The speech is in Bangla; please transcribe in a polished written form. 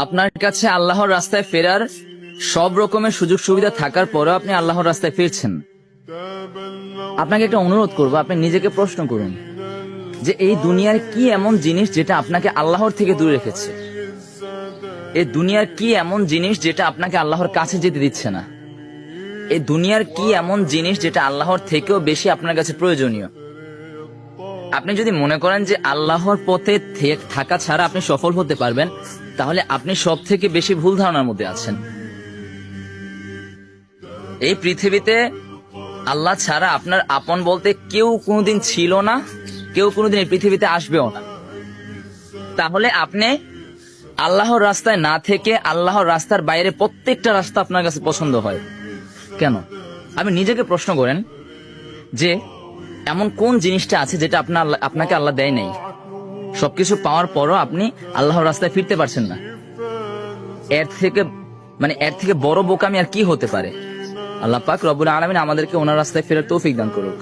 আপনার কাছে আল্লাহর রাস্তায় ফেরার সব রকমের সুযোগ সুবিধা থাকার পরেও আপনি আল্লাহর রাস্তায় ফিরছেন। আপনাকে একটা অনুরোধ করবো, আপনি নিজেকে প্রশ্ন করুন যে এই দুনিয়ার কি এমন জিনিস যেটা আপনাকে আল্লাহর থেকে দূরে রেখেছে? এই দুনিয়ার কি এমন জিনিস যেটা আপনাকে আল্লাহর কাছে যেতে দিচ্ছে না? এই দুনিয়ার কি এমন জিনিস যেটা আল্লাহর থেকেও বেশি আপনার কাছে প্রয়োজনীয়? আপনি যদি মনে করেন যে আল্লাহর পথে থাকা ছাড়া আপনি সফল হতে পারবেন, তাহলে আপনি সব থেকে বেশি ভুল ধারণার মধ্যে আছেন। এই পৃথিবীতে আল্লাহ ছাড়া আপনার আপন বলতে কেউ কোনোদিন ছিল না, কেউ কোনোদিন এই পৃথিবীতে আসবেও না। তাহলে আপনি আল্লাহর রাস্তায় না থেকে আল্লাহর রাস্তার বাইরে প্রত্যেকটা রাস্তা আপনার কাছে পছন্দ হয় কেন? আপনি নিজেকে প্রশ্ন করেন যে এমন কোন জিনিসটা আছে যেটা আপনাকে আল্লাহ দেয় নাই? সবকিছু পাওয়ার পরও আপনি আল্লাহর রাস্তায় ফিরতে পারছেন না। এর থেকে বড় বোকামি আর কি হতে পারে? আল্লাহ পাক রব্বুল আলামিন আমাদেরকে ওনার রাস্তায় ফেরার তৌফিক দান করুক।